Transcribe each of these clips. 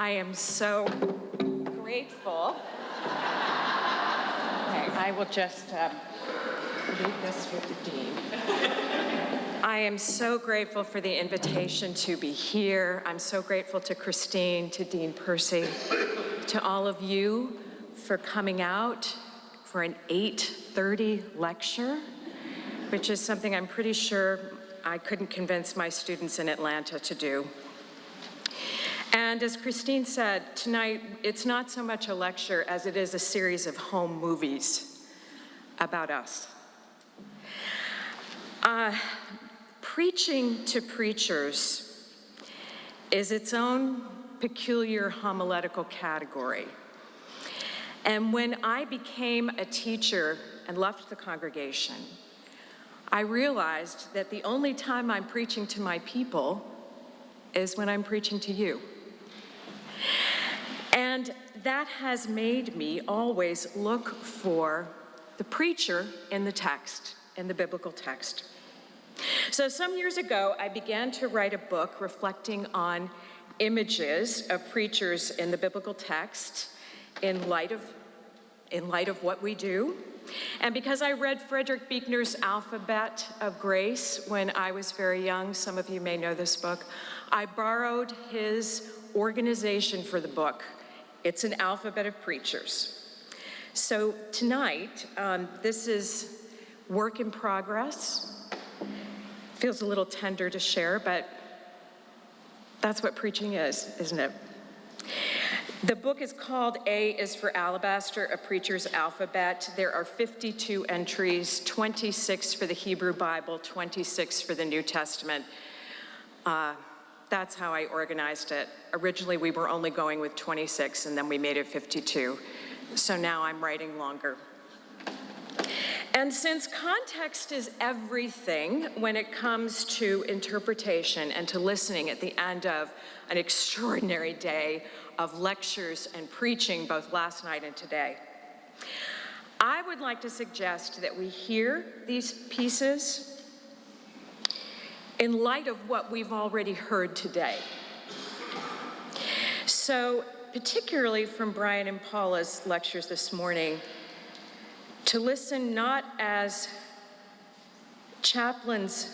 I am so grateful. Okay, I will just leave this with the dean. I am so grateful for the invitation to be here. I'm so grateful to Christine, to Dean Percy, to all of you for coming out for an 8:30 lecture, which is something I'm pretty sure I couldn't convince my students in Atlanta to do. And as Christine said, tonight, it's not so much a lecture as it is a series of home movies about us. Preaching to preachers is its own peculiar homiletical category. And when I became a teacher and left the congregation, I realized that the only time I'm preaching to my people is when I'm preaching to you. And that has made me always look for the preacher in the text, in the biblical text. So some years ago, I began to write a book reflecting on images of preachers in the biblical text in light of what we do. And because I read Frederick Buechner's Alphabet of Grace when I was very young, some of you may know this book, I borrowed his organization for the book. It's an alphabet of preachers. So tonight, this is work in progress. Feels a little tender to share, but that's what preaching is, isn't it? The book is called A is for Alabaster, A Preacher's Alphabet. There are 52 entries, 26 for the Hebrew Bible, 26 for the New Testament. That's how I organized it. Originally, we were only going with 26, and then we made it 52. So now I'm writing longer. And since context is everything when it comes to interpretation and to listening at the end of an extraordinary day of lectures and preaching both last night and today, I would like to suggest that we hear these pieces in light of what we've already heard today. So, particularly from Brian and Paula's lectures this morning, to listen not as chaplains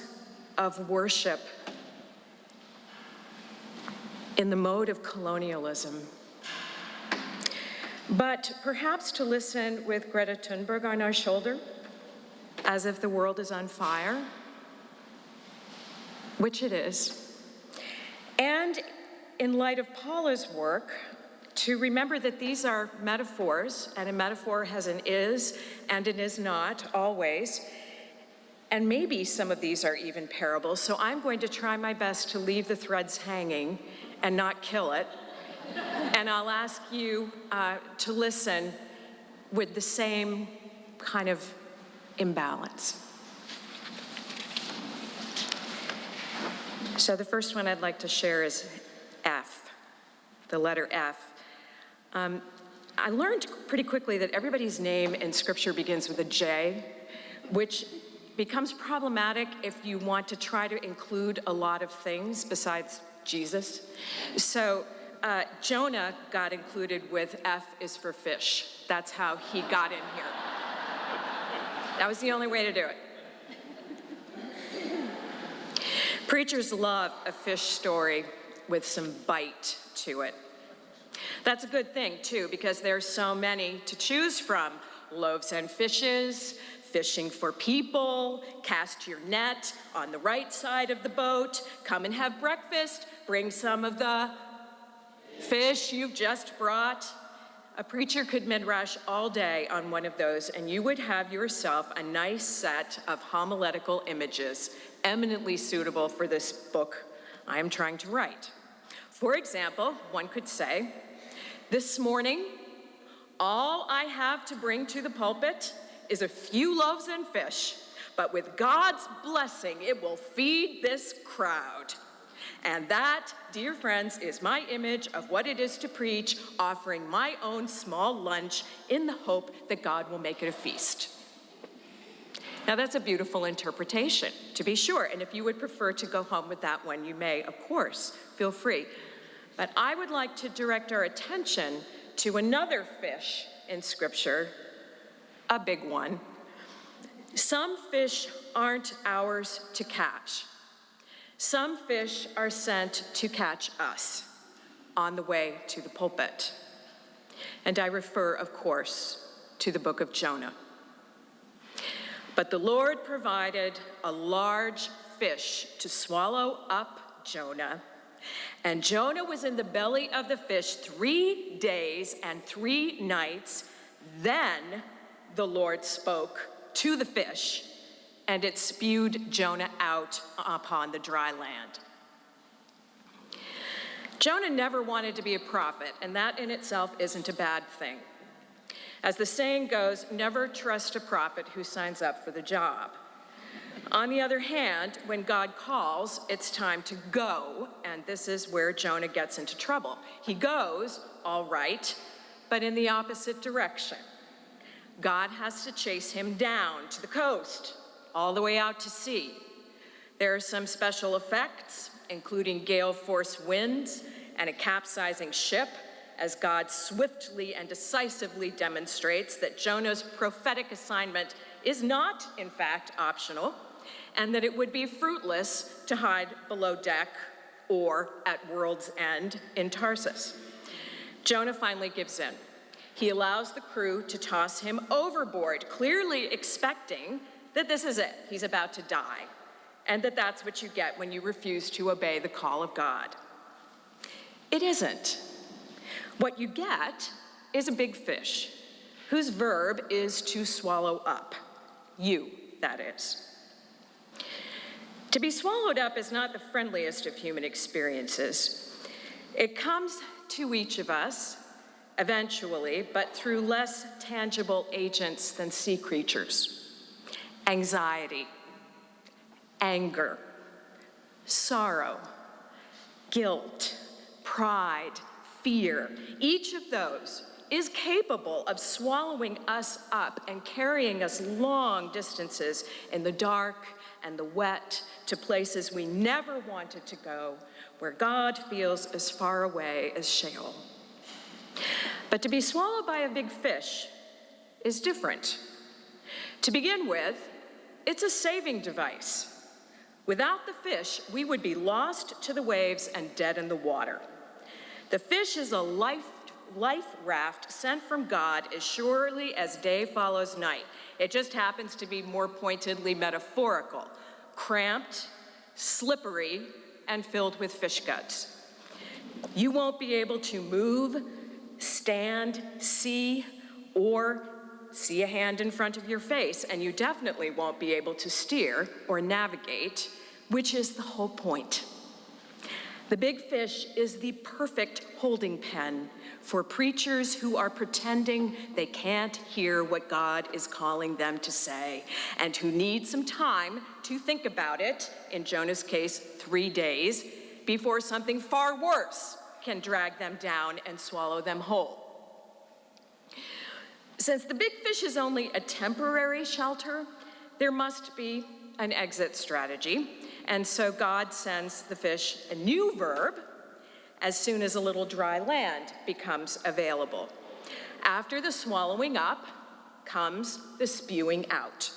of worship in the mode of colonialism, but perhaps to listen with Greta Thunberg on our shoulder, as if the world is on fire, which it is, and in light of Paula's work, to remember that these are metaphors, and a metaphor has an is and an is not, always, and maybe some of these are even parables, so I'm going to try my best to leave the threads hanging and not kill it, and I'll ask you to listen with the same kind of imbalance. So the first one I'd like to share is F, the letter F. I learned pretty quickly that everybody's name in Scripture begins with a J, which becomes problematic if you want to try to include a lot of things besides Jesus. So Jonah got included with F is for fish. That's how he got in here. That was the only way to do it. Preachers love a fish story with some bite to it. That's a good thing, too, because there's so many to choose from. Loaves and fishes, fishing for people, cast your net on the right side of the boat, come and have breakfast, bring some of the fish you've just brought. A preacher could midrash all day on one of those, and you would have yourself a nice set of homiletical images eminently suitable for this book I am trying to write. For example, one could say, this morning, all I have to bring to the pulpit is a few loaves and fish, but with God's blessing, it will feed this crowd. And that, dear friends, is my image of what it is to preach, offering my own small lunch in the hope that God will make it a feast. Now, that's a beautiful interpretation, to be sure, and if you would prefer to go home with that one, you may, of course, feel free. But I would like to direct our attention to another fish in Scripture, a big one. Some fish aren't ours to catch. Some fish are sent to catch us on the way to the pulpit. And I refer, of course, to the book of Jonah. But the Lord provided a large fish to swallow up Jonah. And Jonah was in the belly of the fish 3 days and 3 nights. Then the Lord spoke to the fish, and it spewed Jonah out upon the dry land. Jonah never wanted to be a prophet, and that in itself isn't a bad thing. As the saying goes, never trust a prophet who signs up for the job. On the other hand, when God calls, it's time to go, and this is where Jonah gets into trouble. He goes, all right, but in the opposite direction. God has to chase him down to the coast, all the way out to sea. There are some special effects, including gale force winds and a capsizing ship, as God swiftly and decisively demonstrates that Jonah's prophetic assignment is not, in fact, optional, and that it would be fruitless to hide below deck or at world's end in Tarsus. Jonah finally gives in. He allows the crew to toss him overboard, clearly expecting that this is it. He's about to die, and that that's what you get when you refuse to obey the call of God. It isn't. What you get is a big fish, whose verb is to swallow up. You, that is. To be swallowed up is not the friendliest of human experiences. It comes to each of us, eventually, but through less tangible agents than sea creatures. Anxiety, anger, sorrow, guilt, pride, fear. Each of those is capable of swallowing us up and carrying us long distances in the dark and the wet to places we never wanted to go, where God feels as far away as Sheol. But to be swallowed by a big fish is different. To begin with, it's a saving device. Without the fish, we would be lost to the waves and dead in the water. The fish is a life raft sent from God as surely as day follows night. It just happens to be more pointedly metaphorical, cramped, slippery, and filled with fish guts. You won't be able to move, stand, see, or see a hand in front of your face, and you definitely won't be able to steer or navigate, which is the whole point. The big fish is the perfect holding pen for preachers who are pretending they can't hear what God is calling them to say, and who need some time to think about it, in Jonah's case, 3 days, before something far worse can drag them down and swallow them whole. Since the big fish is only a temporary shelter, there must be an exit strategy. And so God sends the fish a new verb as soon as a little dry land becomes available. After the swallowing up comes the spewing out.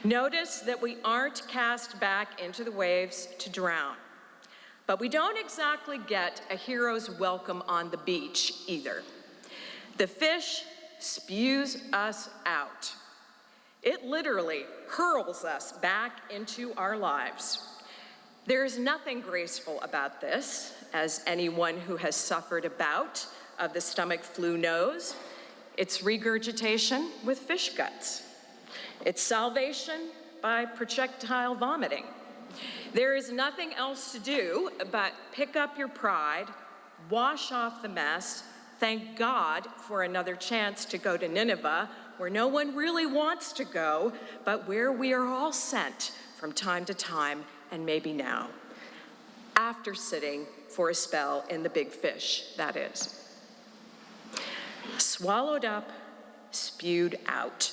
Notice that we aren't cast back into the waves to drown, but we don't exactly get a hero's welcome on the beach either. The fish spews us out. It literally hurls us back into our lives. There is nothing graceful about this, as anyone who has suffered a bout of the stomach flu knows. It's regurgitation with fish guts. It's salvation by projectile vomiting. There is nothing else to do but pick up your pride, wash off the mess, thank God for another chance to go to Nineveh, where no one really wants to go, but where we are all sent from time to time, and maybe now, after sitting for a spell in the big fish, that is. Swallowed up, spewed out.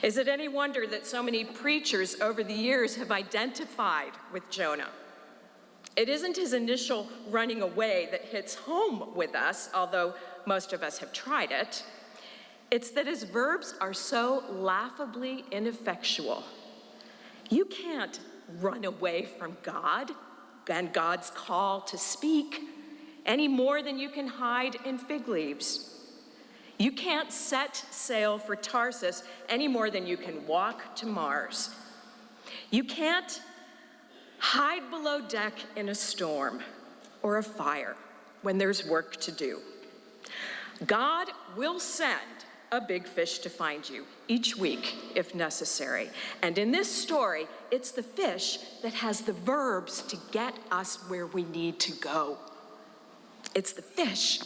Is it any wonder that so many preachers over the years have identified with Jonah? It isn't his initial running away that hits home with us, although most of us have tried it. It's that his verbs are so laughably ineffectual. You can't run away from God and God's call to speak any more than you can hide in fig leaves. You can't set sail for Tarsus any more than you can walk to Mars. You can't hide below deck in a storm or a fire when there's work to do. God will send a big fish to find you each week if necessary. And in this story, it's the fish that has the verbs to get us where we need to go. It's the fish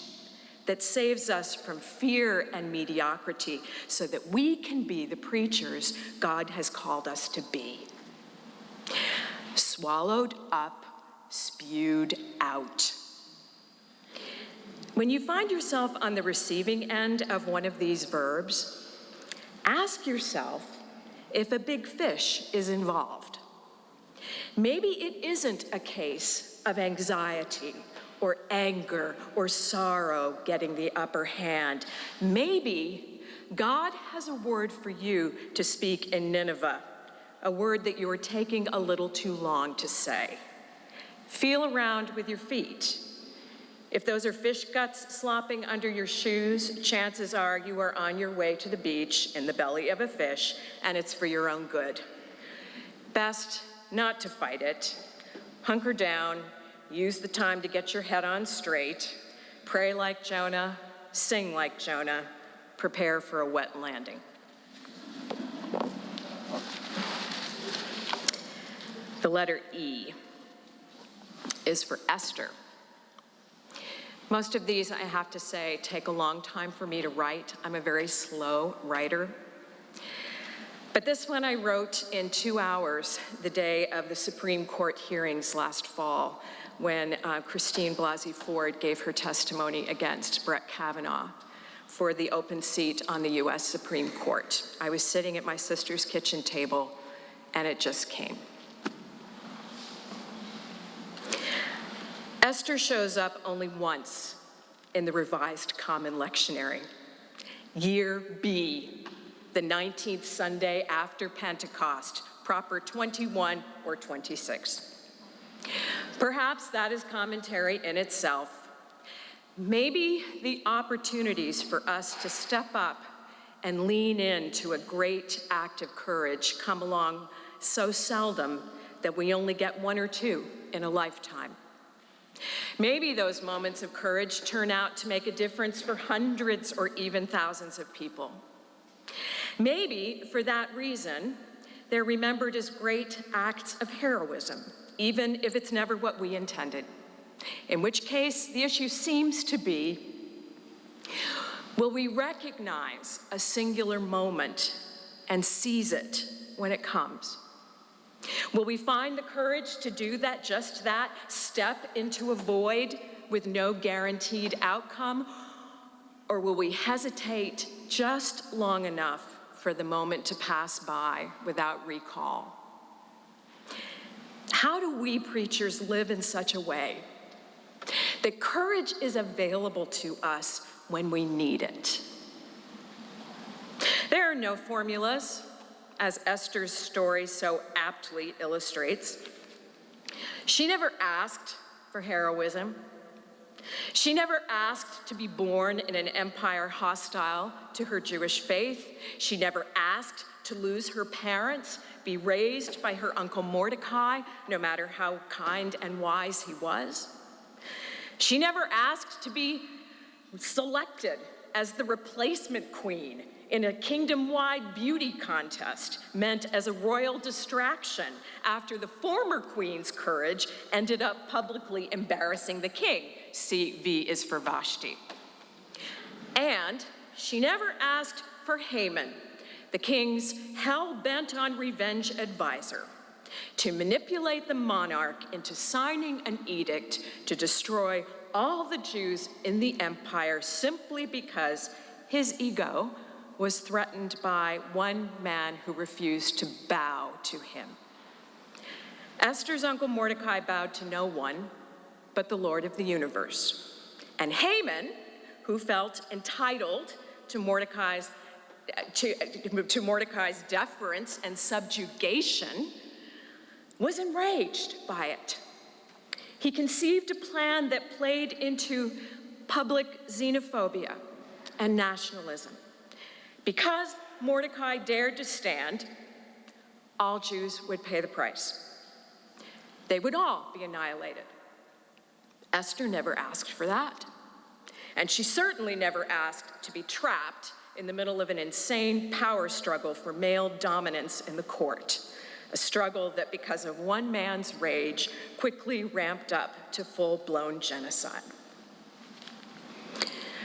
that saves us from fear and mediocrity so that we can be the preachers God has called us to be. Swallowed up, spewed out. When you find yourself on the receiving end of one of these verbs, ask yourself if a big fish is involved. Maybe it isn't a case of anxiety or anger or sorrow getting the upper hand. Maybe God has a word for you to speak in Nineveh, a word that you're taking a little too long to say. Feel around with your feet. If those are fish guts slopping under your shoes, chances are you are on your way to the beach in the belly of a fish, and it's for your own good. Best not to fight it. Hunker down, use the time to get your head on straight, pray like Jonah, sing like Jonah, prepare for a wet landing. The letter E is for Esther. Most of these, I have to say, take a long time for me to write. I'm a very slow writer. But this one I wrote in 2 hours, the day of the Supreme Court hearings last fall, when Christine Blasey Ford gave her testimony against Brett Kavanaugh for the open seat on the US Supreme Court. I was sitting at my sister's kitchen table, and it just came. Esther shows up only once in the Revised Common Lectionary. Year B, the 19th Sunday after Pentecost, proper 21 or 26. Perhaps that is commentary in itself. Maybe the opportunities for us to step up and lean into a great act of courage come along so seldom that we only get 1 or 2 in a lifetime. Maybe those moments of courage turn out to make a difference for hundreds or even thousands of people. Maybe, for that reason, they're remembered as great acts of heroism, even if it's never what we intended. In which case, the issue seems to be, will we recognize a singular moment and seize it when it comes? Will we find the courage to do that, just that, step into a void with no guaranteed outcome? Or will we hesitate just long enough for the moment to pass by without recall? How do we preachers live in such a way that courage is available to us when we need it? There are no formulas, as Esther's story so aptly illustrates. She never asked for heroism. She never asked to be born in an empire hostile to her Jewish faith. She never asked to lose her parents, be raised by her uncle Mordecai, no matter how kind and wise he was. She never asked to be selected as the replacement queen in a kingdom-wide beauty contest meant as a royal distraction after the former queen's courage ended up publicly embarrassing the king. See, V is for Vashti. And she never asked for Haman, the king's hell-bent on revenge advisor, to manipulate the monarch into signing an edict to destroy all the Jews in the empire simply because his ego was threatened by one man who refused to bow to him. Esther's uncle Mordecai bowed to no one but the Lord of the universe. And Haman, who felt entitled to Mordecai's deference and subjugation, was enraged by it. He conceived a plan that played into public xenophobia and nationalism. Because Mordecai dared to stand, all Jews would pay the price. They would all be annihilated. Esther never asked for that. And she certainly never asked to be trapped in the middle of an insane power struggle for male dominance in the court, a struggle that, because of one man's rage, quickly ramped up to full-blown genocide.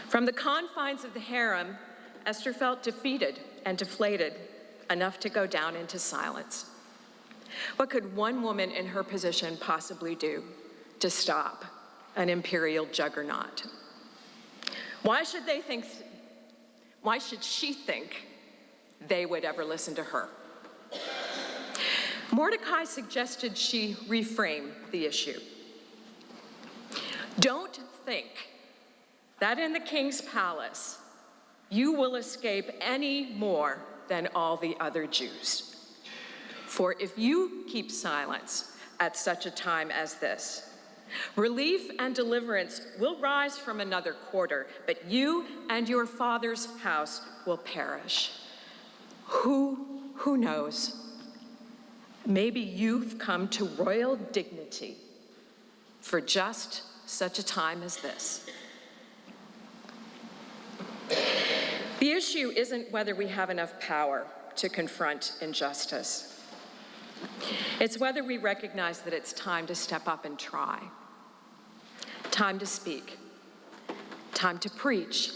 From the confines of the harem, Esther felt defeated and deflated enough to go down into silence. What could one woman in her position possibly do to stop an imperial juggernaut? Why should she think they would ever listen to her? Mordecai suggested she reframe the issue. Don't think that in the king's palace you will escape any more than all the other Jews. For if you keep silence at such a time as this, relief and deliverance will rise from another quarter, but you and your father's house will perish. Who knows? Maybe you've come to royal dignity for just such a time as this. The issue isn't whether we have enough power to confront injustice. It's whether we recognize that it's time to step up and try. Time to speak. Time to preach.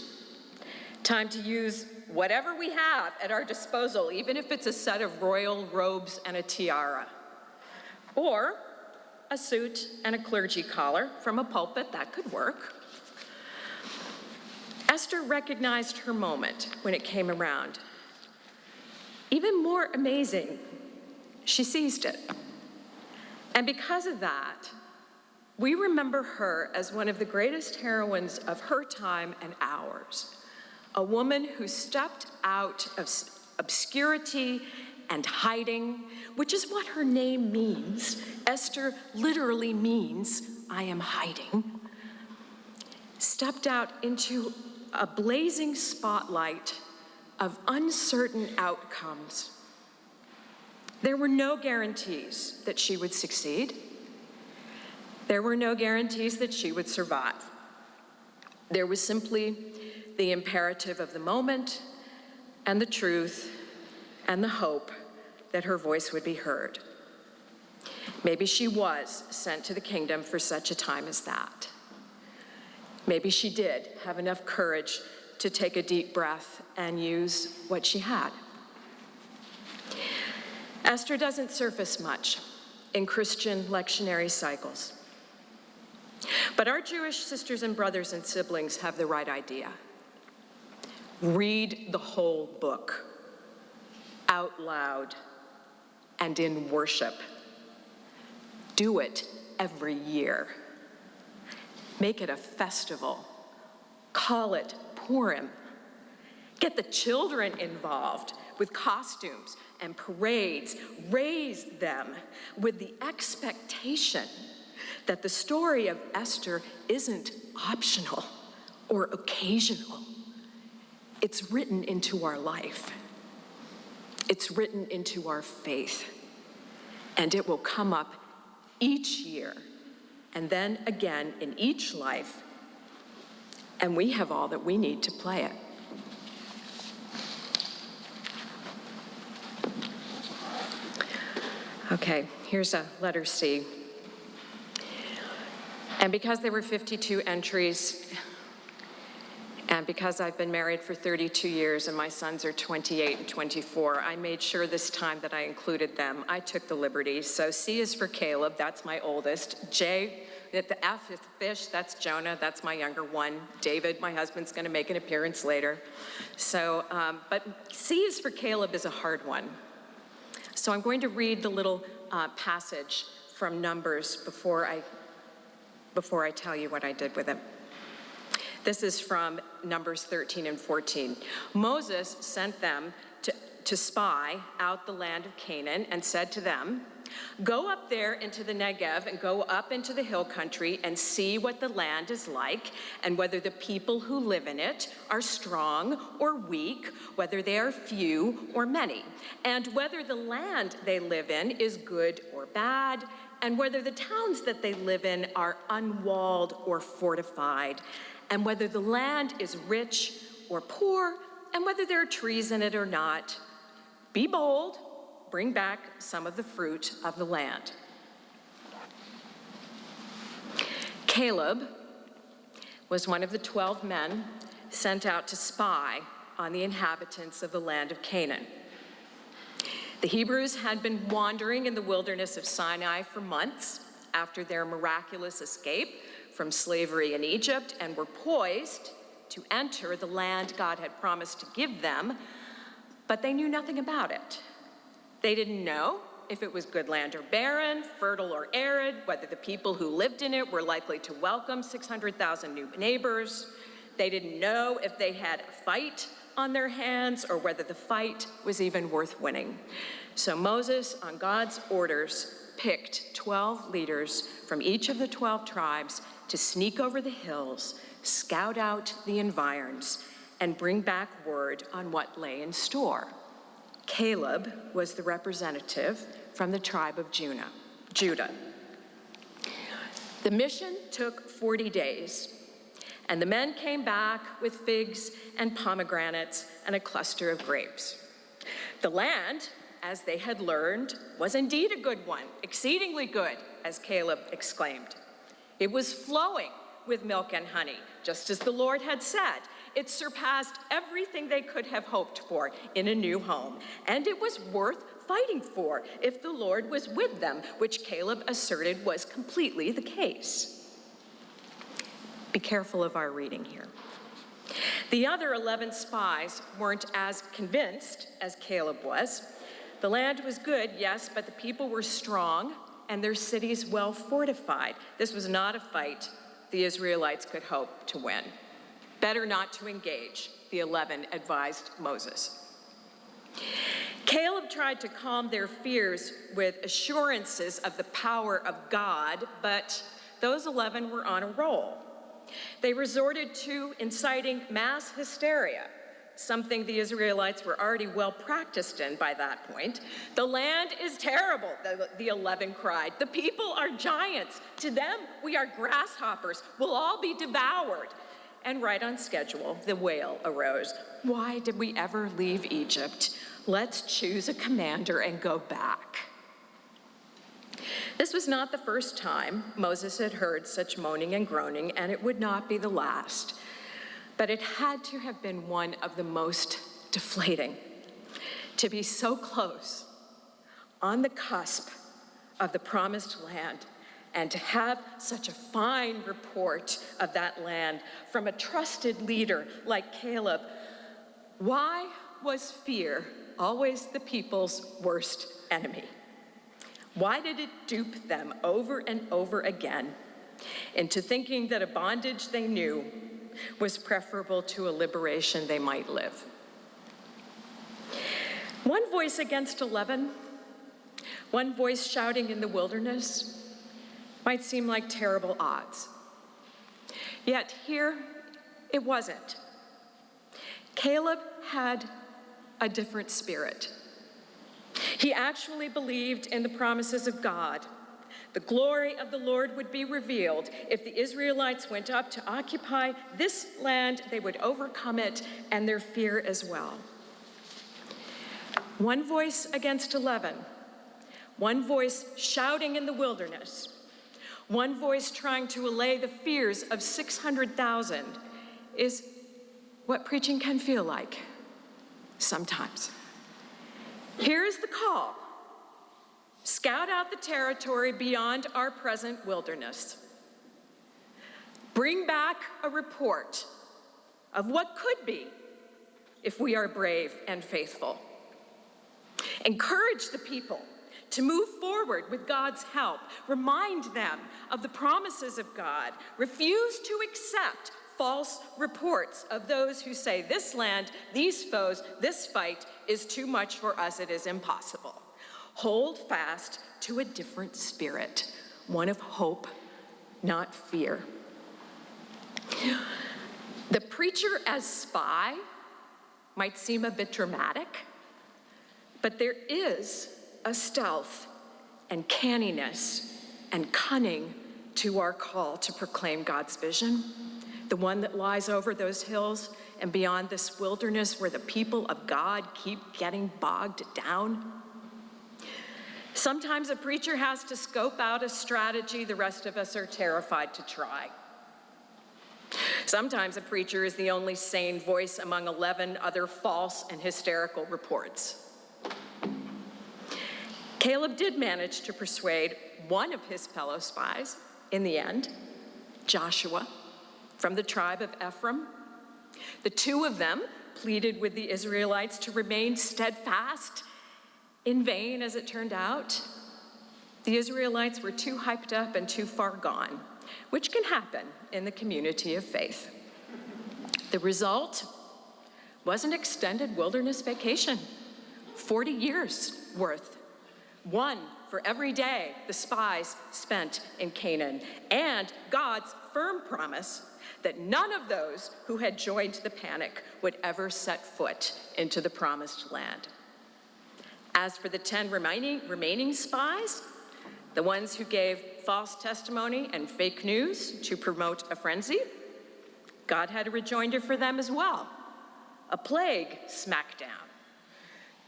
Time to use whatever we have at our disposal, even if it's a set of royal robes and a tiara, or a suit and a clergy collar from a pulpit. That could work. Esther recognized her moment when it came around. Even more amazing, she seized it. And because of that, we remember her as one of the greatest heroines of her time and ours, a woman who stepped out of obscurity and hiding, which is what her name means. Esther literally means, I am hiding. Stepped out into a blazing spotlight of uncertain outcomes. There were no guarantees that she would succeed. There were no guarantees that she would survive. There was simply the imperative of the moment and the truth and the hope that her voice would be heard. Maybe she was sent to the kingdom for such a time as that. Maybe she did have enough courage to take a deep breath and use what she had. Esther doesn't surface much in Christian lectionary cycles. But our Jewish sisters and brothers and siblings have the right idea. Read the whole book out loud and in worship. Do it every year. Make it a festival. Call it Purim. Get the children involved with costumes and parades. Raise them with the expectation that the story of Esther isn't optional or occasional. It's written into our life. It's written into our faith. And it will come up each year and then again in each life. And we have all that we need to play it. Okay, here's a letter C. And because there were 52 entries, and because I've been married for 32 years and my sons are 28 and 24, I made sure this time that I included them. I took the liberty. So C is for Caleb, that's my oldest. J, the F is fish, that's Jonah, that's my younger one. David, my husband's gonna make an appearance later. So, but C is for Caleb is a hard one. So I'm going to read the little passage from Numbers before I tell you what I did with it. This is from Numbers 13 and 14. Moses sent them to spy out the land of Canaan and said to them, "Go up there into the Negev and go up into the hill country and see what the land is like and whether the people who live in it are strong or weak, whether they are few or many, and whether the land they live in is good or bad, and whether the towns that they live in are unwalled or fortified, and whether the land is rich or poor, and whether there are trees in it or not. Be bold, bring back some of the fruit of the land." Caleb was one of the 12 men sent out to spy on the inhabitants of the land of Canaan. The Hebrews had been wandering in the wilderness of Sinai for months after their miraculous escape from slavery in Egypt and were poised to enter the land God had promised to give them, but they knew nothing about it. They didn't know if it was good land or barren, fertile or arid, whether the people who lived in it were likely to welcome 600,000 new neighbors. They didn't know if they had a fight on their hands or whether the fight was even worth winning. So Moses, on God's orders, picked 12 leaders from each of the 12 tribes to sneak over the hills, scout out the environs, and bring back word on what lay in store. Caleb was the representative from the tribe of Judah. The mission took 40 days, and the men came back with figs and pomegranates and a cluster of grapes. The land, as they had learned, was indeed a good one, exceedingly good, as Caleb exclaimed. It was flowing with milk and honey, just as the Lord had said. It surpassed everything they could have hoped for in a new home, and it was worth fighting for if the Lord was with them, which Caleb asserted was completely the case. Be careful of our reading here. The other 11 spies weren't as convinced as Caleb was. The land was good, yes, but the people were strong and their cities well fortified. This was not a fight the Israelites could hope to win. Better not to engage, the 11 advised Moses. Caleb tried to calm their fears with assurances of the power of God, but those 11 were on a roll. They resorted to inciting mass hysteria, something the Israelites were already well practiced in by that point. "The land is terrible," the 11 cried. "The people are giants. To them, we are grasshoppers. We'll all be devoured." And right on schedule, the wail arose. "Why did we ever leave Egypt? Let's choose a commander and go back." This was not the first time Moses had heard such moaning and groaning, and it would not be the last. But it had to have been one of the most deflating, to be so close, on the cusp of the promised land, and to have such a fine report of that land from a trusted leader like Caleb. Why was fear always the people's worst enemy? Why did it dupe them over and over again into thinking that a bondage they knew was preferable to a liberation they might live? One voice against 11, one voice shouting in the wilderness, might seem like terrible odds. Yet here, it wasn't. Caleb had a different spirit. He actually believed in the promises of God. The glory of the Lord would be revealed. If the Israelites went up to occupy this land, they would overcome it and their fear as well. One voice against 11, one voice shouting in the wilderness, one voice trying to allay the fears of 600,000 is what preaching can feel like sometimes. Here is the call. Scout out the territory beyond our present wilderness. Bring back a report of what could be if we are brave and faithful. Encourage the people to move forward with God's help, remind them of the promises of God, refuse to accept false reports of those who say this land, these foes, this fight is too much for us, it is impossible. Hold fast to a different spirit, one of hope, not fear. The preacher as spy might seem a bit dramatic, but there is a stealth and canniness and cunning to our call to proclaim God's vision, the one that lies over those hills and beyond this wilderness where the people of God keep getting bogged down. Sometimes a preacher has to scope out a strategy the rest of us are terrified to try. Sometimes a preacher is the only sane voice among 11 other false and hysterical reports. Caleb did manage to persuade one of his fellow spies in the end, Joshua, from the tribe of Ephraim. The two of them pleaded with the Israelites to remain steadfast. In vain, as it turned out. The Israelites were too hyped up and too far gone, which can happen in the community of faith. The result was an extended wilderness vacation, 40 years worth. One for every day the spies spent in Canaan, and God's firm promise that none of those who had joined the panic would ever set foot into the promised land. As for the 10 remaining spies, the ones who gave false testimony and fake news to promote a frenzy, God had a rejoinder for them as well, a plague smackdown.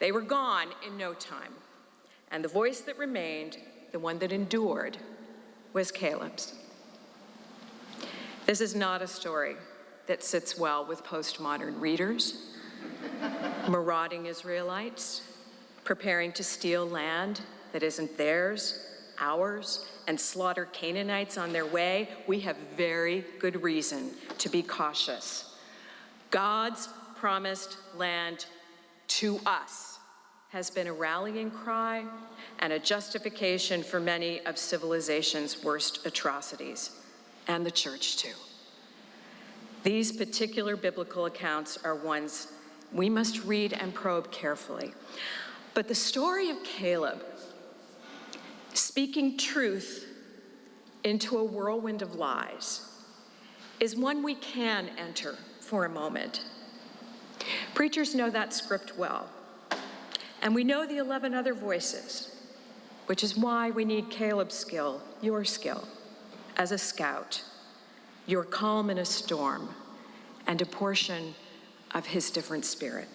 They were gone in no time. And the voice that remained, the one that endured, was Caleb's. This is not a story that sits well with postmodern readers. Marauding Israelites, preparing to steal land that isn't theirs, ours, and slaughter Canaanites on their way. We have very good reason to be cautious. God's promised land to us has been a rallying cry and a justification for many of civilization's worst atrocities, and the church too. These particular biblical accounts are ones we must read and probe carefully. But the story of Caleb, speaking truth into a whirlwind of lies, is one we can enter for a moment. Preachers know that script well. And we know the 11 other voices, which is why we need Caleb's skill, your skill, as a scout, your calm in a storm, and a portion of his different spirit.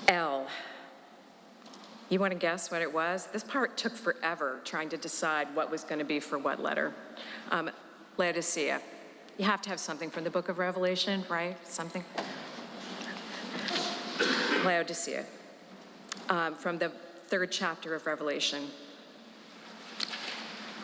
L. You want to guess what it was? This part took forever trying to decide what was going to be for what letter. Laodicea. You have to have something from the book of Revelation, right? Something. Laodicea, from the 3rd chapter of Revelation.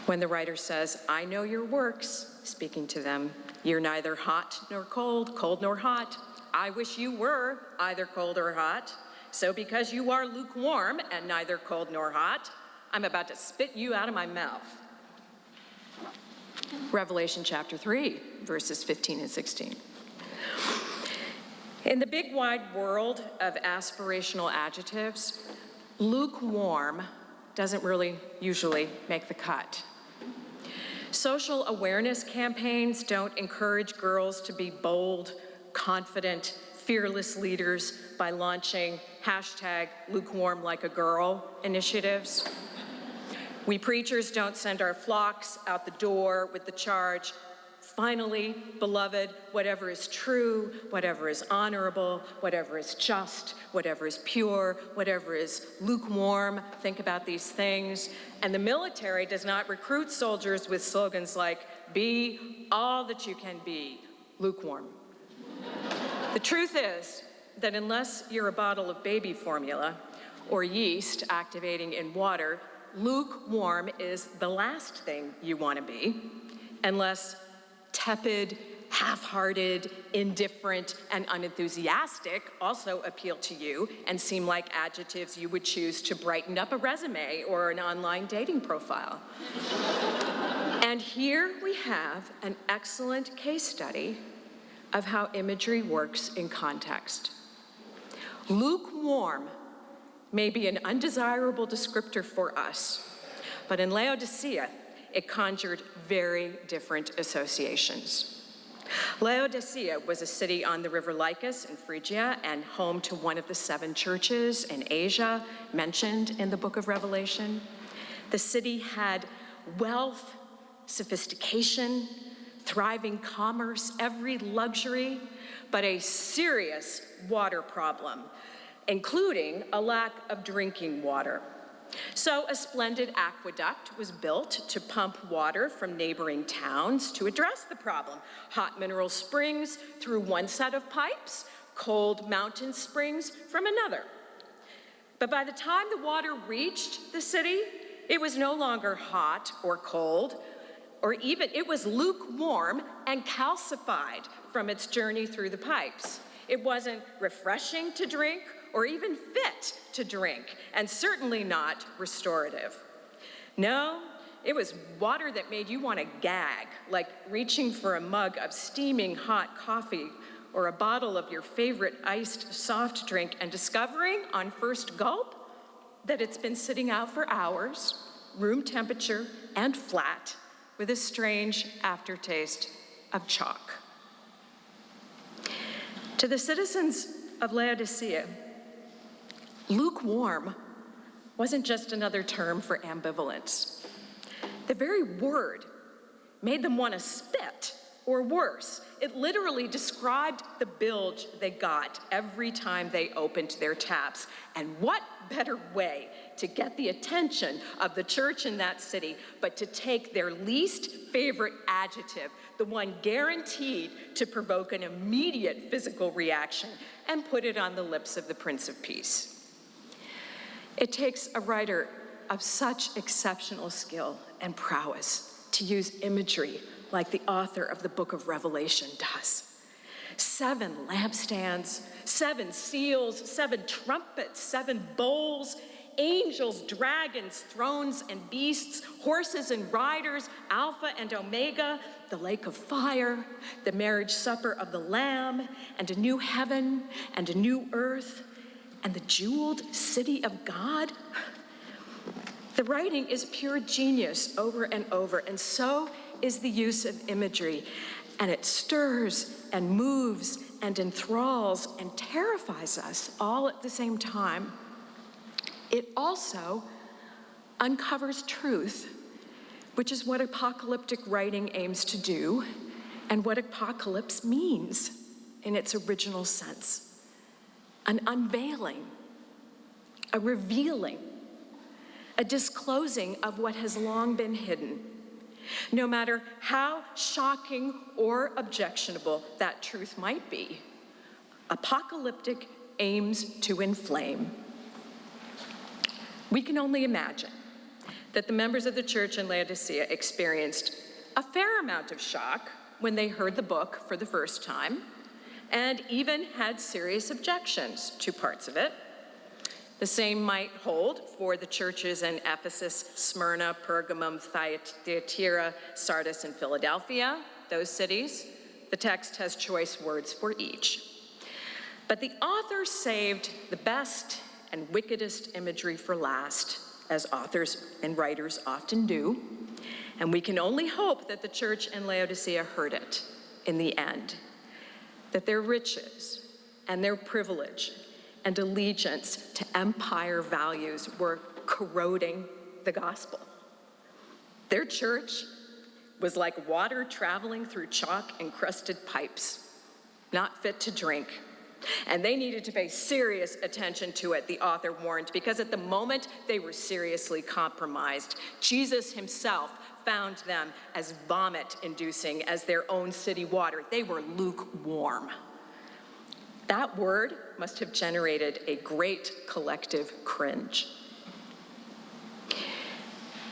When the writer says, I know your works, speaking to them, you're neither hot nor cold, cold nor hot. I wish you were either cold or hot. So because you are lukewarm and neither cold nor hot, I'm about to spit you out of my mouth. Revelation chapter 3, verses 15 and 16. In the big wide world of aspirational adjectives, lukewarm doesn't really usually make the cut. Social awareness campaigns don't encourage girls to be bold, confident, fearless leaders by launching #lukewarmlikeagirl initiatives. We preachers don't send our flocks out the door with the charge, finally, beloved, whatever is true, whatever is honorable, whatever is just, whatever is pure, whatever is lukewarm, think about these things. And the military does not recruit soldiers with slogans like, be all that you can be, lukewarm. The truth is that unless you're a bottle of baby formula or yeast activating in water, lukewarm is the last thing you want to be, unless tepid, half-hearted, indifferent, and unenthusiastic also appeal to you and seem like adjectives you would choose to brighten up a resume or an online dating profile. And here we have an excellent case study of how imagery works in context. Lukewarm may be an undesirable descriptor for us, but in Laodicea, it conjured very different associations. Laodicea was a city on the river Lycus in Phrygia and home to one of the 7 churches in Asia mentioned in the book of Revelation. The city had wealth, sophistication, thriving commerce, every luxury, but a serious water problem, including a lack of drinking water. So a splendid aqueduct was built to pump water from neighboring towns to address the problem. Hot mineral springs through one set of pipes, cold mountain springs from another. But by the time the water reached the city, it was no longer hot or cold, or even it was lukewarm and calcified from its journey through the pipes. It wasn't refreshing to drink or even fit to drink, and certainly not restorative. No, it was water that made you want to gag, like reaching for a mug of steaming hot coffee or a bottle of your favorite iced soft drink and discovering on first gulp that it's been sitting out for hours, room temperature and flat, with a strange aftertaste of chalk. To the citizens of Laodicea, lukewarm wasn't just another term for ambivalence. The very word made them want to spit, or worse. It literally described the bilge they got every time they opened their taps. And what better way to get the attention of the church in that city but to take their least favorite adjective, the one guaranteed to provoke an immediate physical reaction, and put it on the lips of the Prince of Peace. It takes a writer of such exceptional skill and prowess to use imagery like the author of the book of Revelation does. 7 lampstands, 7 seals, 7 trumpets, 7 bowls, angels, dragons, thrones and beasts, horses and riders, Alpha and Omega, the lake of fire, the marriage supper of the Lamb, and a new heaven and a new earth, and the jeweled city of God. The writing is pure genius over and over, and so is the use of imagery. And it stirs and moves and enthralls and terrifies us all at the same time. It also uncovers truth, which is what apocalyptic writing aims to do, and what apocalypse means in its original sense. An unveiling, a revealing, a disclosing of what has long been hidden. No matter how shocking or objectionable that truth might be, apocalyptic aims to inflame. We can only imagine that the members of the church in Laodicea experienced a fair amount of shock when they heard the book for the first time, and even had serious objections to parts of it. The same might hold for the churches in Ephesus, Smyrna, Pergamum, Thyatira, Sardis, and Philadelphia, those cities. The text has choice words for each. But the author saved the best and wickedest imagery for last, as authors and writers often do, and we can only hope that the church in Laodicea heard it in the end, that their riches and their privilege and allegiance to empire values were corroding the gospel. Their church was like water traveling through chalk-encrusted pipes, not fit to drink. And they needed to pay serious attention to it, the author warned, because at the moment they were seriously compromised. Jesus himself found them as vomit-inducing as their own city water. They were lukewarm. That word must have generated a great collective cringe.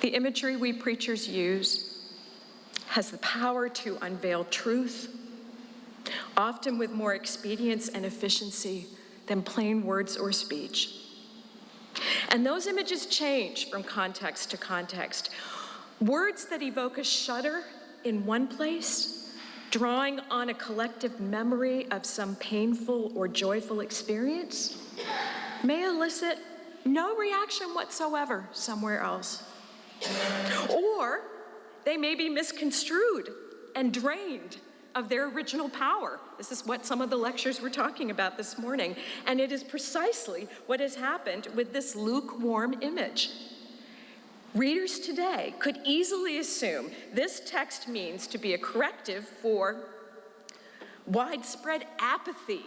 The imagery we preachers use has the power to unveil truth often with more expedience and efficiency than plain words or speech. And those images change from context to context. Words that evoke a shudder in one place, drawing on a collective memory of some painful or joyful experience, may elicit no reaction whatsoever somewhere else. Or they may be misconstrued and drained of their original power. This is what some of the lectures were talking about this morning, and it is precisely what has happened with this lukewarm image. Readers today could easily assume this text means to be a corrective for widespread apathy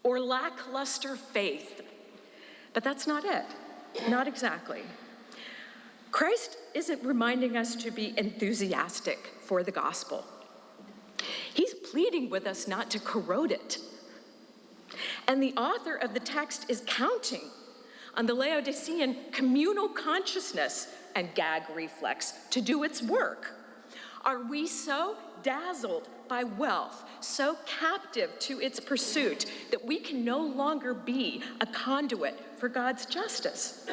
or lackluster faith. But that's not it, not exactly. Christ isn't reminding us to be enthusiastic for the gospel. He's pleading with us not to corrode it. And the author of the text is counting on the Laodicean communal consciousness and gag reflex to do its work. Are we so dazzled by wealth, so captive to its pursuit, that we can no longer be a conduit for God's justice?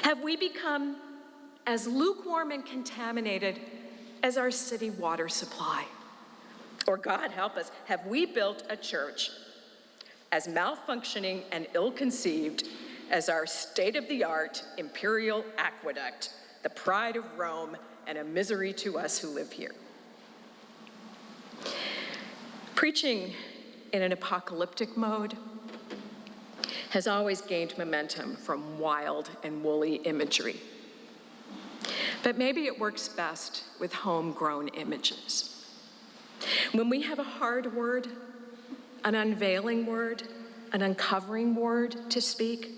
Have we become as lukewarm and contaminated as our city water supply? Or, God help us, have we built a church as malfunctioning and ill-conceived as our state-of-the-art imperial aqueduct, the pride of Rome and a misery to us who live here? Preaching in an apocalyptic mode has always gained momentum from wild and woolly imagery. But maybe it works best with homegrown images. When we have a hard word, an unveiling word, an uncovering word to speak,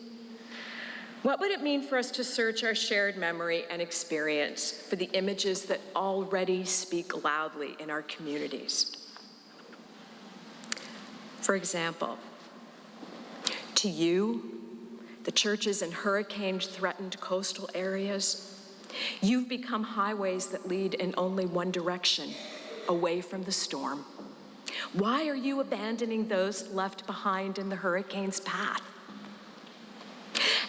what would it mean for us to search our shared memory and experience for the images that already speak loudly in our communities? For example, to you, the churches in hurricane-threatened coastal areas, you've become highways that lead in only one direction, away from the storm. Why are you abandoning those left behind in the hurricane's path?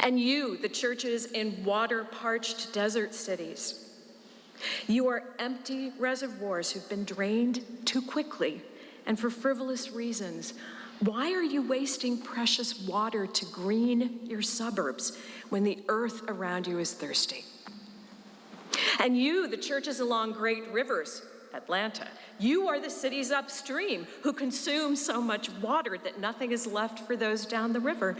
And you, the churches in water-parched desert cities, you are empty reservoirs who've been drained too quickly and for frivolous reasons. Why are you wasting precious water to green your suburbs when the earth around you is thirsty? And you, the churches along great rivers, Atlanta, you are the cities upstream who consume so much water that nothing is left for those down the river.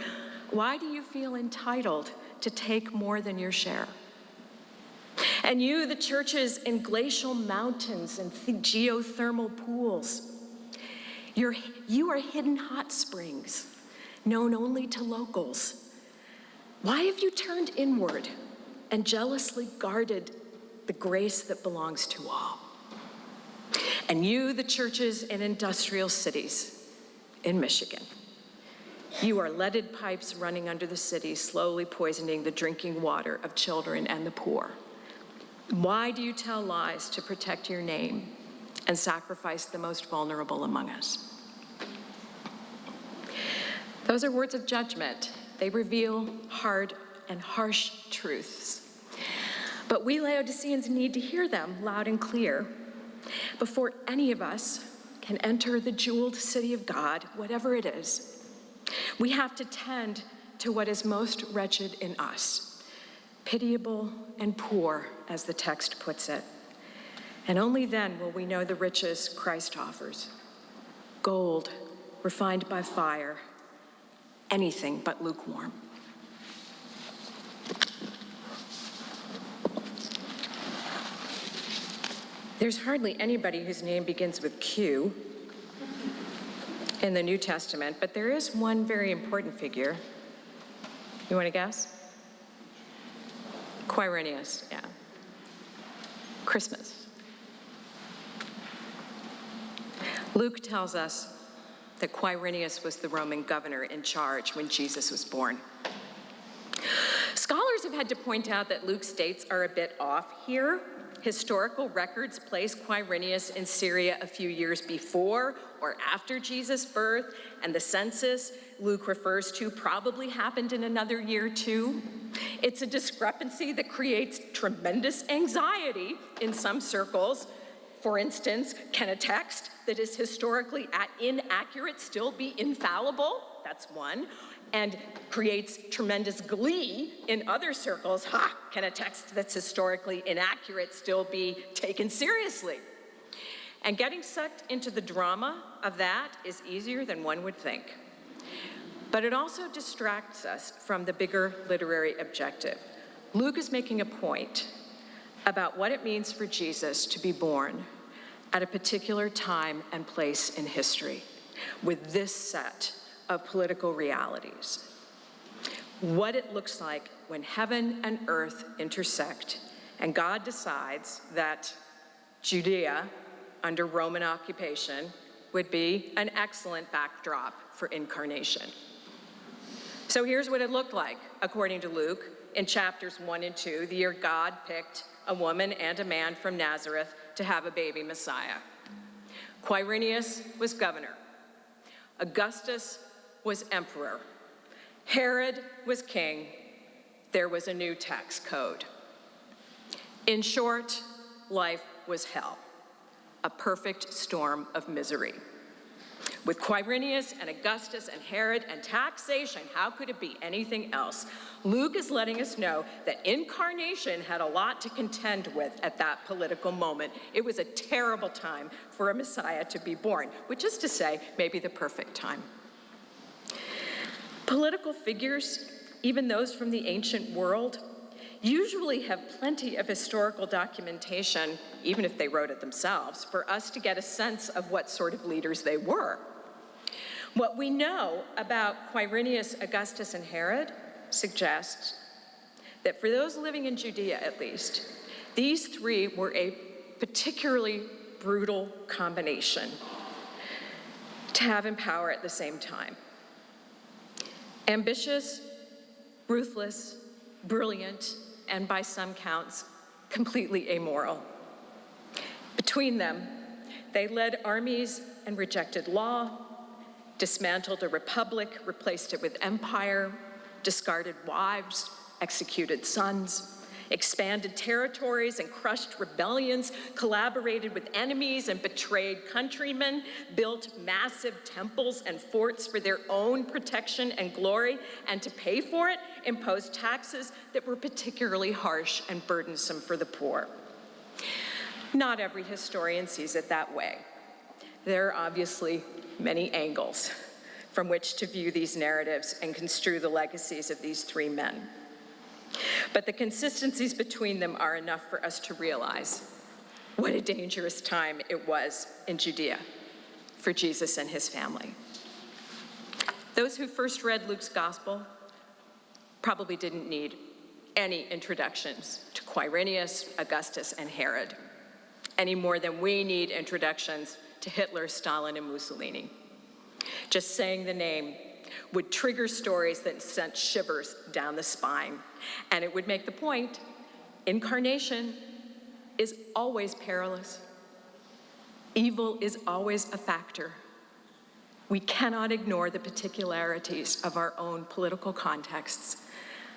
Why do you feel entitled to take more than your share? And you, the churches in glacial mountains and geothermal pools, you are hidden hot springs, known only to locals. Why have you turned inward and jealously guarded the grace that belongs to all? And you, the churches in industrial cities in Michigan, you are leaded pipes running under the city, slowly poisoning the drinking water of children and the poor. Why do you tell lies to protect your name and sacrifice the most vulnerable among us? Those are words of judgment. They reveal hard and harsh truths. But we Laodiceans need to hear them loud and clear before any of us can enter the jeweled city of God, whatever it is. We have to tend to what is most wretched in us, pitiable and poor, as the text puts it. And only then will we know the riches Christ offers. Gold, refined by fire, anything but lukewarm. There's hardly anybody whose name begins with Q in the New Testament, but there is one very important figure. You want to guess? Quirinius, yeah. Christmas. Luke tells us that Quirinius was the Roman governor in charge when Jesus was born. Scholars have had to point out that Luke's dates are a bit off here. historical records place Quirinius in Syria a few years before or after Jesus' birth, and the census Luke refers to probably happened in another year too. It's a discrepancy that creates tremendous anxiety in some circles. For instance, can a text that is historically inaccurate still be infallible? That's one. And creates tremendous glee in other circles. Can a text that's historically inaccurate still be taken seriously? And getting sucked into the drama of that is easier than one would think. But it also distracts us from the bigger literary objective. Luke is making a point about what it means for Jesus to be born at a particular time and place in history with this set of political realities. What it looks like when heaven and earth intersect and God decides that Judea under Roman occupation would be an excellent backdrop for incarnation. So here's what it looked like, according to Luke, in chapters 1 and 2, the year God picked a woman and a man from Nazareth to have a baby Messiah. Quirinius was governor. Augustus was emperor. Herod was king. There was a new tax code. In short, life was hell, a perfect storm of misery. With Quirinius and Augustus and Herod and taxation, how could it be anything else? Luke is letting us know that incarnation had a lot to contend with at that political moment. It was a terrible time for a Messiah to be born, which is to say, maybe the perfect time. Political figures, even those from the ancient world, usually have plenty of historical documentation, even if they wrote it themselves, for us to get a sense of what sort of leaders they were. What we know about Quirinius, Augustus, and Herod suggests that for those living in Judea, at least, these three were a particularly brutal combination to have in power at the same time. Ambitious, ruthless, brilliant, and by some counts, completely amoral. Between them, they led armies and rejected law, dismantled a republic, replaced it with empire, discarded wives, executed sons, expanded territories and crushed rebellions, collaborated with enemies and betrayed countrymen, built massive temples and forts for their own protection and glory, and to pay for it, imposed taxes that were particularly harsh and burdensome for the poor. Not every historian sees it that way. There are obviously many angles from which to view these narratives and construe the legacies of these three men. But the consistencies between them are enough for us to realize what a dangerous time it was in Judea for Jesus and his family. Those who first read Luke's gospel probably didn't need any introductions to Quirinius, Augustus, and Herod, any more than we need introductions to Hitler, Stalin, and Mussolini. Just saying the name would trigger stories that sent shivers down the spine. And it would make the point, incarnation is always perilous. Evil is always a factor. We cannot ignore the particularities of our own political contexts,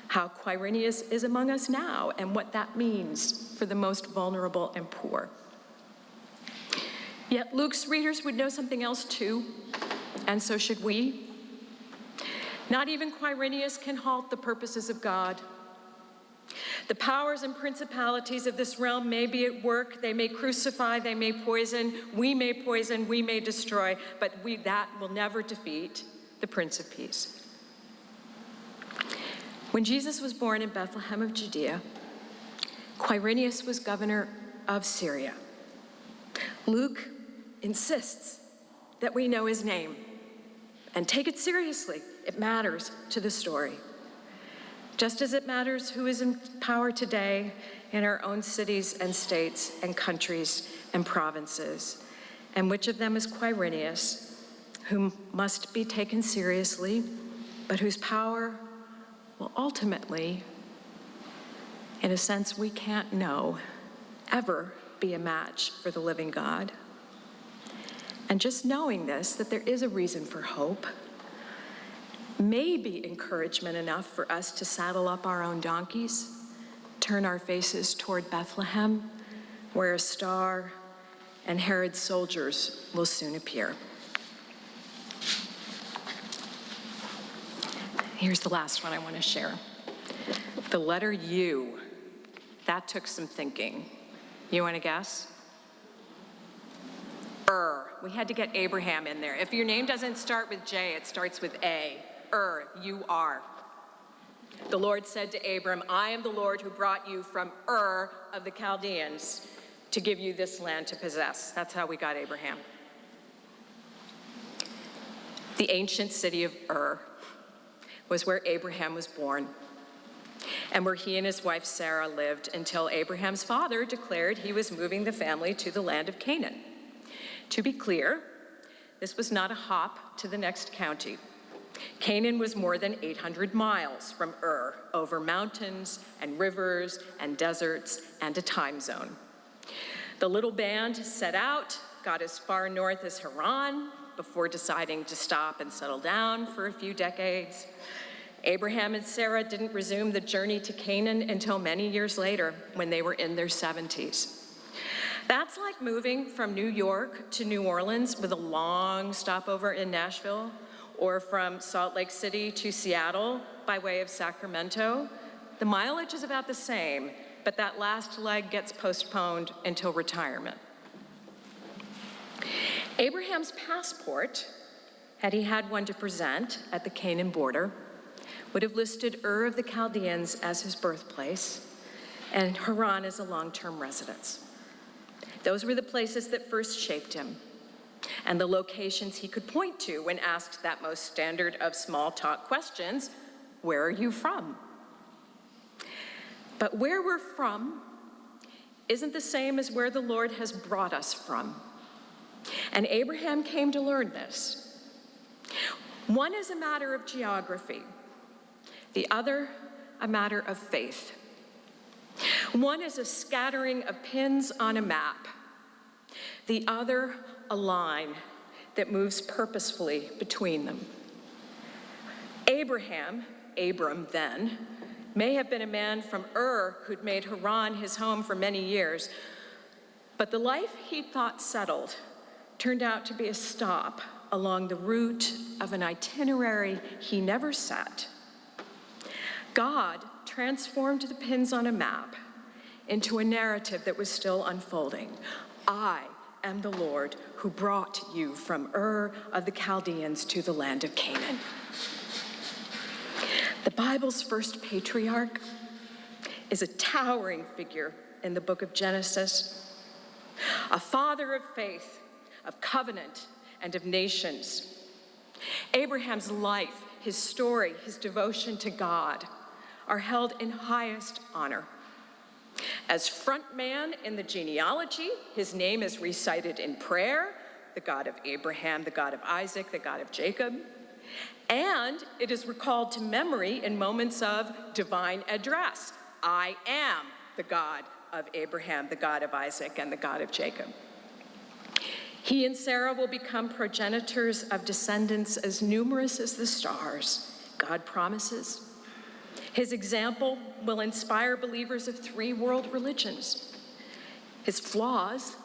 how Quirinius is among us now, and what that means for the most vulnerable and poor. Yet Luke's readers would know something else too, and so should we. Not even Quirinius can halt the purposes of God. The powers and principalities of this realm may be at work. They may crucify, they may poison, we may destroy, but that will never defeat the Prince of Peace. When Jesus was born in Bethlehem of Judea, Quirinius was governor of Syria. Luke insists that we know his name and take it seriously. It matters to the story. Just as it matters who is in power today in our own cities and states and countries and provinces, and which of them is Quirinius, who must be taken seriously, but whose power will ultimately, in a sense we can't know, ever be a match for the living God. And just knowing this, that there is a reason for hope, may be encouragement enough for us to saddle up our own donkeys, turn our faces toward Bethlehem, where a star and Herod's soldiers will soon appear. Here's the last one I want to share. The letter U. That took some thinking. You want to guess? We had to get Abraham in there. If your name doesn't start with J, it starts with A. You are. The Lord said to Abram, I am the Lord who brought you from of the Chaldeans to give you this land to possess. That's how we got Abraham. The ancient city of was where Abraham was born, and where he and his wife Sarah lived until Abraham's father declared he was moving the family to the land of Canaan. To be clear, this was not a hop to the next county. Canaan was more than 800 miles from over mountains and rivers and deserts and a time zone. The little band set out, got as far north as Haran before deciding to stop and settle down for a few decades. Abraham and Sarah didn't resume the journey to Canaan until many years later, when they were in their 70s. That's like moving from New York to New Orleans with a long stopover in Nashville, or from Salt Lake City to Seattle by way of Sacramento. The mileage is about the same, but that last leg gets postponed until retirement. Abraham's passport, had he had one to present at the Canaan border, would have listed of the Chaldeans as his birthplace and Haran as a long-term residence. Those were the places that first shaped him, and the locations he could point to when asked that most standard of small talk questions, where are you from? But where we're from isn't the same as where the Lord has brought us from. And Abraham came to learn this. One is a matter of geography, the other a matter of faith. One is a scattering of pins on a map, the other a line that moves purposefully between them. Abram then, may have been a man from who'd made Haran his home for many years, but the life he thought settled turned out to be a stop along the route of an itinerary he never set. God transformed the pins on a map into a narrative that was still unfolding. I am the Lord who brought you from of the Chaldeans to the land of Canaan. The Bible's first patriarch is a towering figure in the book of Genesis, a father of faith, of covenant, and of nations. Abraham's life, his story, his devotion to God are held in highest honor. As front man in the genealogy, his name is recited in prayer, the God of Abraham, the God of Isaac, the God of Jacob, and it is recalled to memory in moments of divine address. I am the God of Abraham, the God of Isaac, and the God of Jacob. He and Sarah will become progenitors of descendants as numerous as the stars, God promises. His example will inspire believers of 3 world religions. His flaws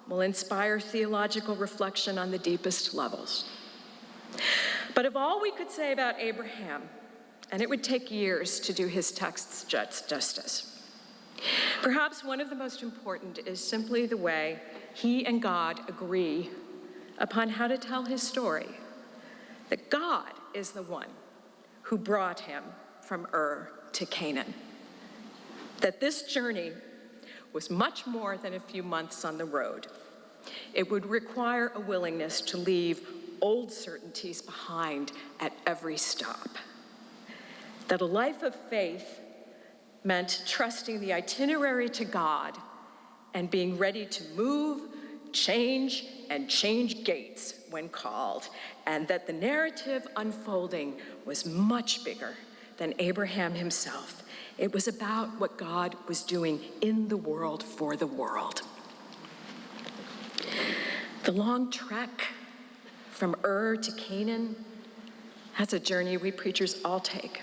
will inspire theological reflection on the deepest levels. But of all we could say about Abraham, and it would take years to do his texts justice, perhaps one of the most important is simply the way he and God agree upon how to tell his story, that God is the one who brought him from to Canaan, that this journey was much more than a few months on the road. It would require a willingness to leave old certainties behind at every stop. That a life of faith meant trusting the itinerary to God and being ready to move, change, and change gates when called, and that the narrative unfolding was much bigger than Abraham himself. It was about what God was doing in the world for the world. The long trek from Ur to Canaan, that's a journey we preachers all take,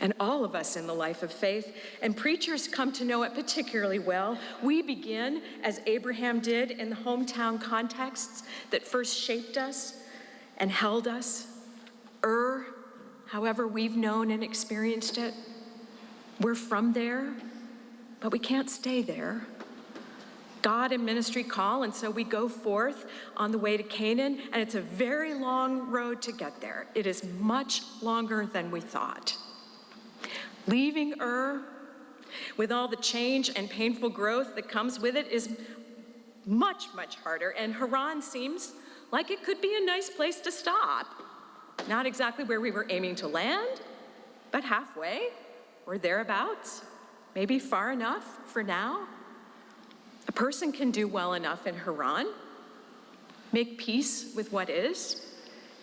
and all of us in the life of faith, and preachers come to know it particularly well. We begin, as Abraham did, in the hometown contexts that first shaped us and held us. Ur, however we've known and experienced it, we're from there, but we can't stay there. God and ministry call, and so we go forth on the way to Canaan, and it's a very long road to get there. It is much longer than we thought. Leaving Ur, with all the change and painful growth that comes with it, is much, much harder, and Haran seems like it could be a nice place to stop. Not exactly where we were aiming to land, but halfway, or thereabouts, maybe far enough for now. A person can do well enough in Haran, make peace with what is,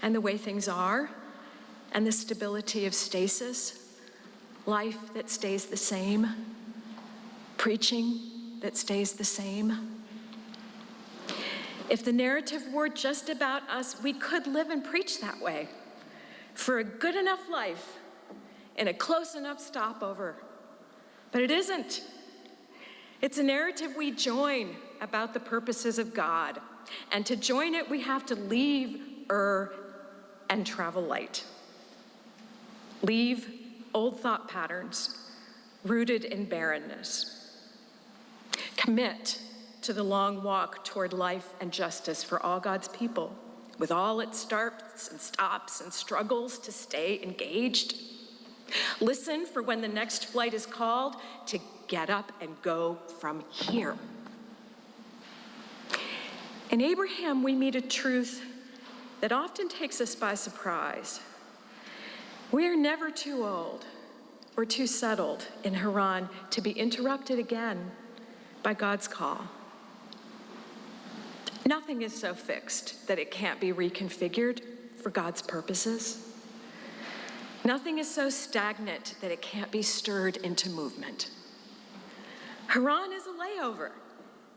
and the way things are, and the stability of stasis, life that stays the same, preaching that stays the same. If the narrative were just about us, we could live and preach that way for a good enough life in a close enough stopover. But it isn't. It's a narrative we join about the purposes of God. And to join it, we have to leave Ur and travel light. Leave old thought patterns rooted in barrenness. Commit to the long walk toward life and justice for all God's people, with all its starts and stops and struggles to stay engaged. Listen for when the next flight is called to get up and go from here. In Abraham, we meet a truth that often takes us by surprise. We are never too old or too settled in Haran to be interrupted again by God's call. Nothing is so fixed that it can't be reconfigured for God's purposes. Nothing is so stagnant that it can't be stirred into movement. Haran is a layover,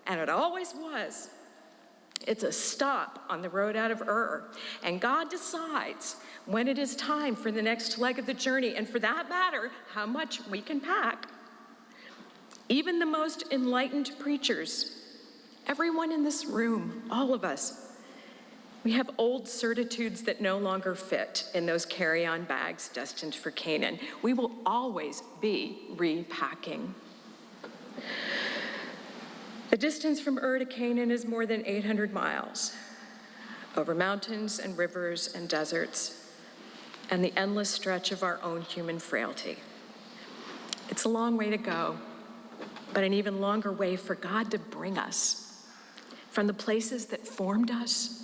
and it always was. It's a stop on the road out of Ur, and God decides when it is time for the next leg of the journey, and for that matter, how much we can pack. Even the most enlightened preachers, everyone in this room, all of us, we have old certitudes that no longer fit in those carry-on bags destined for Canaan. We will always be repacking. The distance from Ur to Canaan is more than 800 miles, over mountains and rivers and deserts, and the endless stretch of our own human frailty. It's a long way to go, but an even longer way for God to bring us from the places that formed us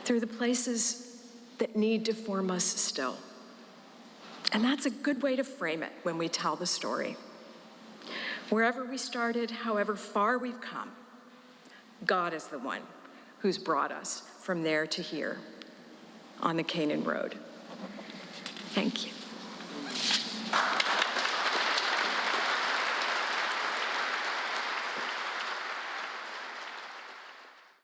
through the places that need to form us still. And that's a good way to frame it when we tell the story. Wherever we started, however far we've come, God is the one who's brought us from there to here on the Canaan road. Thank you.